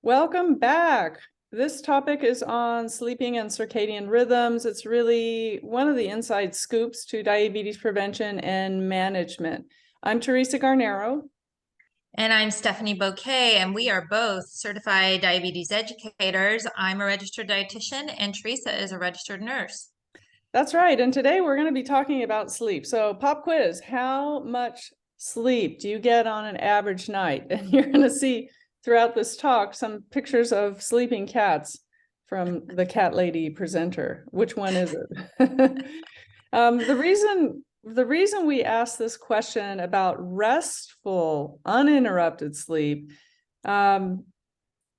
Welcome back. This topic is on sleeping and circadian rhythms. It's really one of the inside scoops to diabetes prevention and management. I'm Theresa Garnero. And I'm Stephanie Bouquet, and we are both certified diabetes educators. I'm a registered dietitian, and Theresa is a registered nurse. That's right. And today we're going to be talking about sleep. So pop quiz, how much sleep do you get on an average night? And you're going to see throughout this talk some pictures of sleeping cats from the cat lady presenter. Which one is it? The reason we ask this question about restful, uninterrupted sleep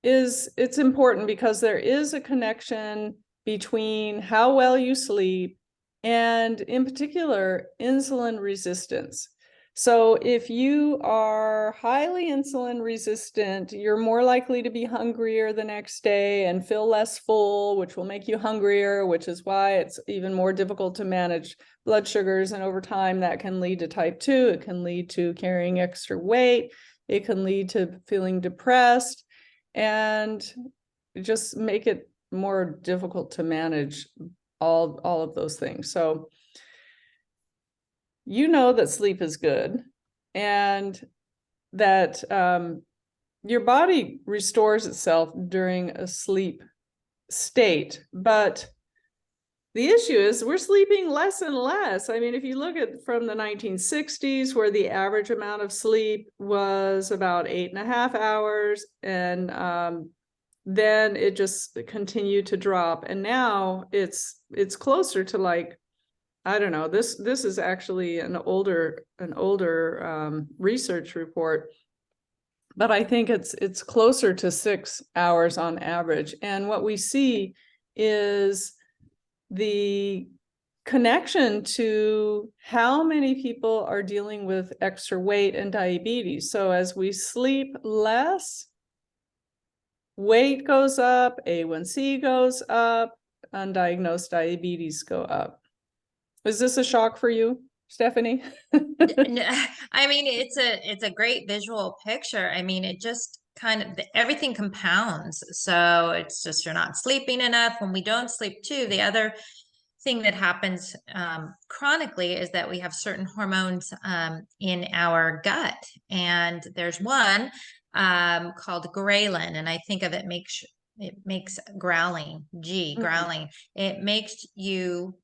is it's important because there is a connection between how well you sleep and, in particular, insulin resistance. So if you are highly insulin resistant, you're more likely to be hungrier the next day and feel less full, which will make you hungrier, which is why it's even more difficult to manage blood sugars. And over time, that can lead to type 2. It can lead to carrying extra weight. It can lead to feeling depressed and just make it more difficult to manage all of those things. So you know that sleep is good and that your body restores itself during a sleep state. But the issue is we're sleeping less and less. I mean, if you look at from the 1960s, where the average amount of sleep was about 8.5 hours, and then it just continued to drop. And now it's closer to, like, I don't know, this is actually an older research report, but I think it's closer to 6 hours on average. And what we see is the connection to how many people are dealing with extra weight and diabetes. So as we sleep less, weight goes up, A1C goes up, undiagnosed diabetes go up. Is this a shock for you, Stephanie? I mean, it's a great visual picture. I mean, it just kind of everything compounds. So it's just you're not sleeping enough. When we don't sleep too, the other thing that happens chronically is that we have certain hormones in our gut, and there's one called ghrelin, and I think of it makes growling, growling. It makes you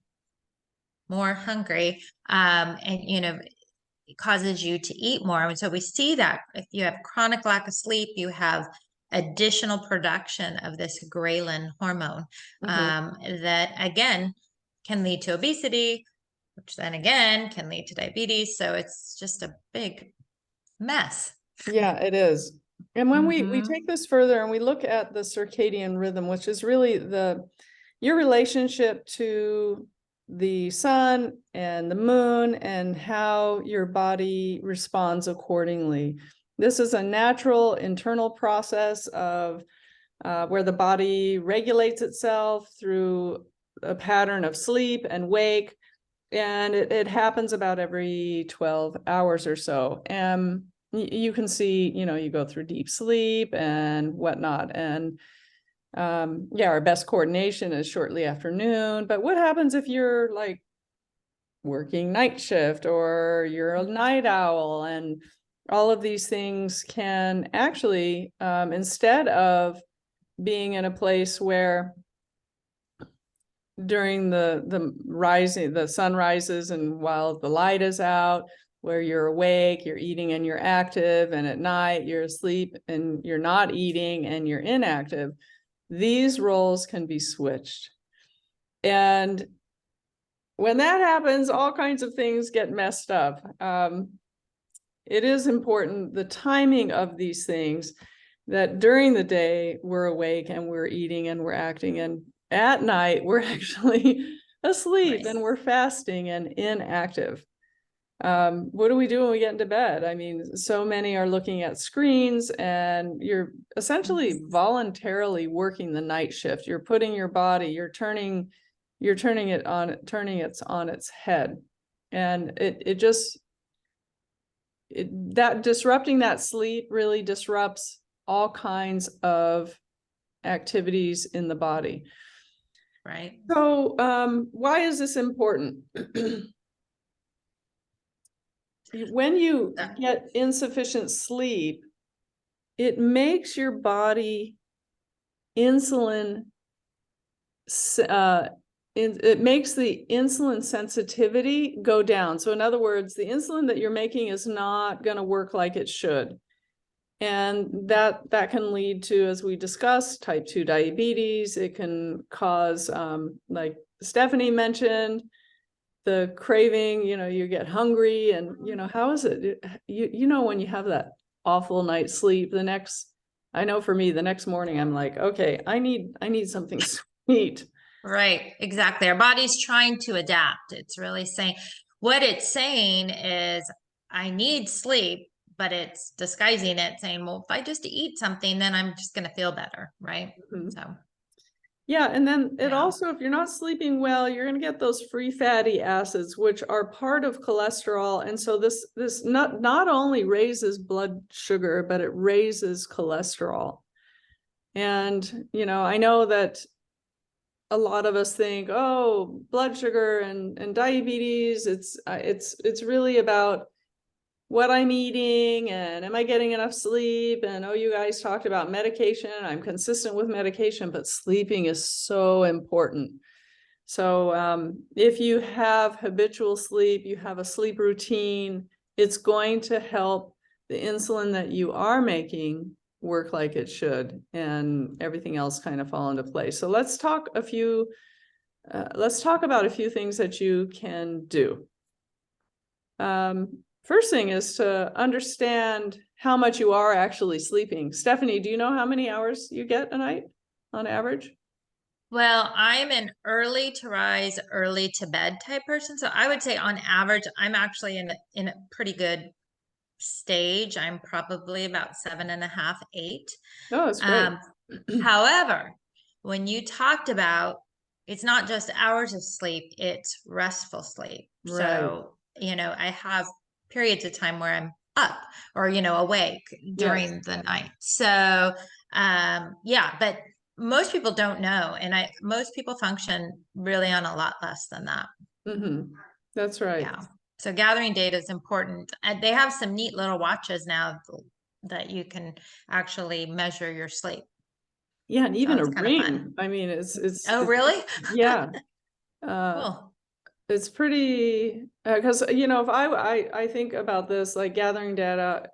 more hungry, and it causes you to eat more. And so we see that if you have chronic lack of sleep, you have additional production of this ghrelin hormone that again can lead to obesity, which then again can lead to diabetes. So it's just a big mess. Yeah, it is. And when we take this further and we look at the circadian rhythm, which is really your relationship to the sun and the moon and how your body responds accordingly. This is a natural internal process of where the body regulates itself through a pattern of sleep and wake, and it happens about every 12 hours or so. And you can see, you go through deep sleep and whatnot, and our best coordination is shortly after noon. But what happens if you're like working night shift or you're a night owl? And all of these things can actually, instead of being in a place where during the sun rises and while the light is out, where you're awake, you're eating and you're active, and at night you're asleep and you're not eating and you're inactive, these roles can be switched. And when that happens, all kinds of things get messed up. It is important, the timing of these things, that during the day we're awake and we're eating and we're acting, and at night we're actually asleep and we're fasting and inactive. What do we do when we get into bed? I mean, so many are looking at screens, and you're essentially voluntarily working the night shift. You're putting your body, you're turning it on its head. And that disrupting that sleep really disrupts all kinds of activities in the body. Right. So why is this important? When you get insufficient sleep, it makes your body insulin, it makes the insulin sensitivity go down. So in other words, the insulin that you're making is not going to work like it should. And that can lead to, as we discussed, type 2 diabetes. It can cause, like Stephanie mentioned, the craving, you get hungry and, how is it? When you have that awful night's sleep, I know for me, the next morning, I'm like, okay, I need something sweet. Right, exactly. Our body's trying to adapt. It's really saying, what it's saying is, I need sleep, but it's disguising it, saying, well, if I just eat something, then I'm just going to feel better, right? Mm-hmm. So. Yeah, and then it also, if you're not sleeping well, you're going to get those free fatty acids, which are part of cholesterol. And so this not only raises blood sugar, but it raises cholesterol. And, I know that a lot of us think, oh, blood sugar and diabetes, it's really about what I'm eating and am I getting enough sleep? And you guys talked about medication. I'm consistent with medication, but sleeping is so important. So if you have habitual sleep, you have a sleep routine, it's going to help the insulin that you are making work like it should, and everything else kind of fall into place. So let's talk about a few things that you can do. First thing is to understand how much you are actually sleeping. Stephanie, do you know how many hours you get a night on average? Well, I'm an early to rise, early to bed type person. So I would say on average, I'm actually in a pretty good stage. I'm probably about 7.5, 8. Oh, that's great. However, when you talked about, it's not just hours of sleep, it's restful sleep. Right. So, I have periods of time where I'm up or, awake during the night. So, yeah, but most people don't know. And most people function really on a lot less than that. Mm-hmm. That's right. Yeah. So gathering data is important. And they have some neat little watches now that you can actually measure your sleep. Yeah, and even a ring. Fun. I mean, it's Oh, really? Yeah. Cool. It's pretty, because, if I think about this, like gathering data,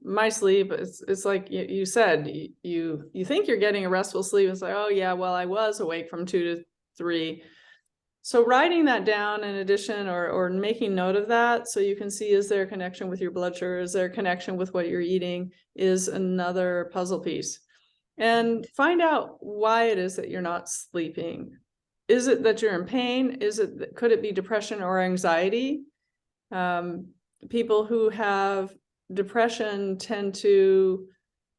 my sleep, it's like you said, you think you're getting a restful sleep. It's like, oh yeah, well, I was awake from 2 to 3. So writing that down in addition, or making note of that, so you can see, is there a connection with your blood sugar? Is there a connection with what you're eating? Is another puzzle piece. And find out why it is that you're not sleeping. Is it that you're in pain? Could it be depression or anxiety? People who have depression tend to,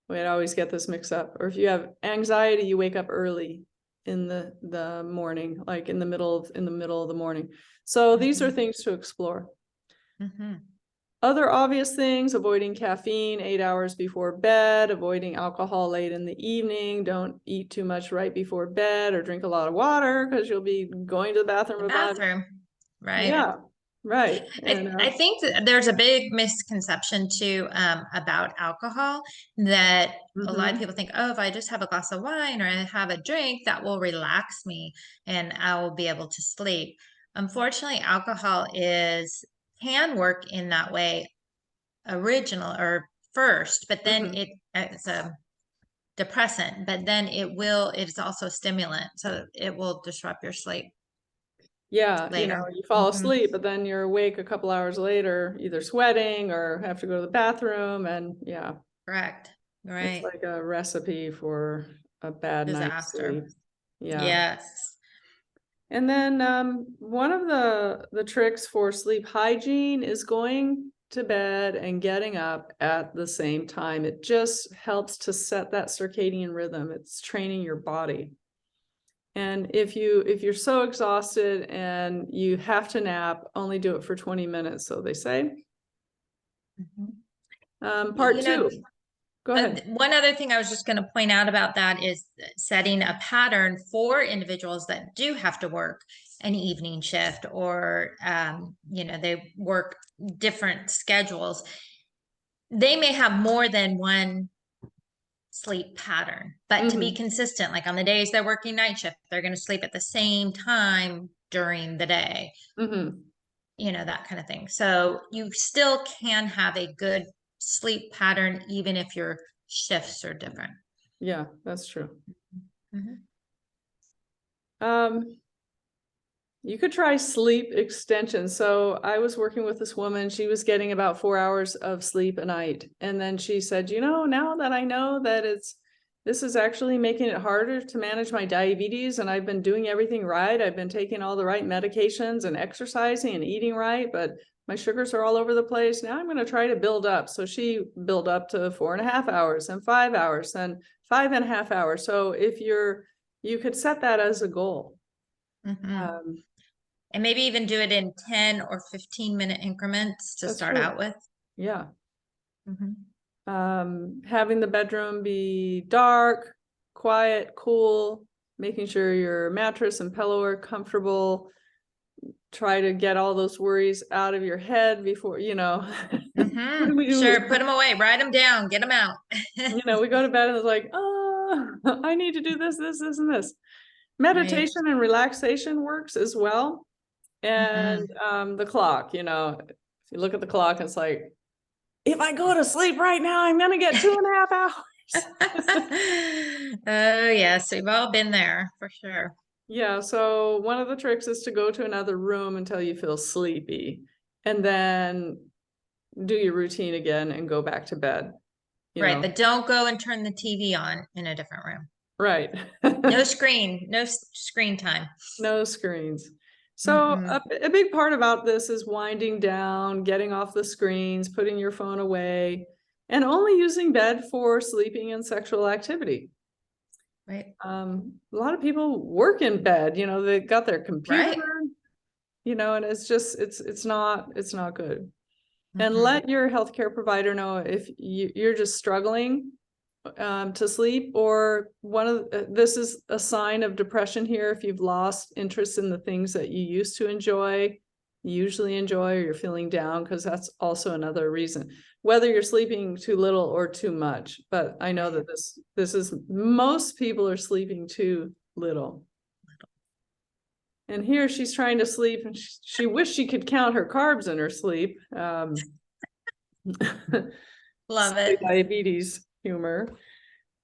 I always get this mixed up. Or if you have anxiety, you wake up early in the morning, like in the middle of the morning. So these are things to explore. Other obvious things: avoiding caffeine 8 hours before bed, avoiding alcohol late in the evening, don't eat too much right before bed, or drink a lot of water because you'll be going to the bathroom. Right. Yeah, right. I think that there's a big misconception too about alcohol, that a lot of people think, oh, if I just have a glass of wine or I have a drink, that will relax me and I will be able to sleep. Unfortunately, alcohol can work in that way first, but then it's a depressant, but then it's also a stimulant, so it will disrupt your sleep. Yeah, later. You fall asleep, but then you're awake a couple hours later, either sweating or have to go to the bathroom, and yeah. Correct. Right. It's like a recipe for a bad night's sleep. Yeah. Yes. And then one of the tricks for sleep hygiene is going to bed and getting up at the same time. It just helps to set that circadian rhythm. It's training your body. And if you're so exhausted and you have to nap, only do it for 20 minutes, so they say. Part two. Go ahead. One other thing I was just going to point out about that is setting a pattern for individuals that do have to work an evening shift, or they work different schedules. They may have more than one sleep pattern, but to be consistent, like on the days they're working night shift, they're going to sleep at the same time during the day. That kind of thing. So you still can have a good sleep pattern, even if your shifts are different. Yeah, that's true. You could try sleep extension. So I was working with this woman, she was getting about 4 hours of sleep a night. And then she said, now that I know that this is actually making it harder to manage my diabetes, and I've been doing everything right. I've been taking all the right medications and exercising and eating right, but my sugars are all over the place. Now I'm going to try to build up. So she built up to 4.5 hours and 5 hours and 5.5 hours. So if you could set that as a goal. And maybe even do it in 10 or 15-minute increments to start out with. Yeah. Having the bedroom be dark, quiet, cool, making sure your mattress and pillow are comfortable. Try to get all those worries out of your head before, Sure, put them away, write them down, get them out. We go to bed and it's like, oh, I need to do this, and this. Meditation and relaxation works as well. And the clock, if you look at the clock, it's like, if I go to sleep right now, I'm gonna get 2.5 hours. Oh yes, we've all been there for sure. Yeah, so one of the tricks is to go to another room until you feel sleepy, and then do your routine again and go back to bed. Right, but don't go and turn the TV on in a different room. Right. No screen time. No screens. So a big part about this is winding down, getting off the screens, putting your phone away, and only using bed for sleeping and sexual activity. Right. A lot of people work in bed, they got their computer, and it's just, it's not good. And let your healthcare provider know if you're just struggling to sleep, or this is a sign of depression here. If you've lost interest in the things that you used to usually enjoy, or you're feeling down, because that's also another reason, whether you're sleeping too little or too much. But I know that this is, most people are sleeping too little. And here she's trying to sleep, and she wished she could count her carbs in her sleep. Love it. Diabetes humor.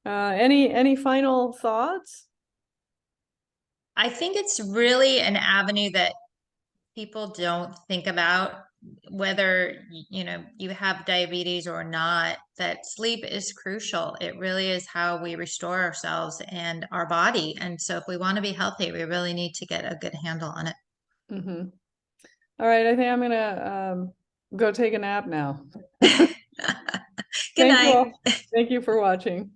Any final thoughts? I think it's really an avenue that people don't think about, whether you have diabetes or not, that sleep is crucial. It really is how we restore ourselves and our body. And so if we want to be healthy, we really need to get a good handle on it. All right, I think I'm gonna go take a nap now. Good night. Thank you for watching.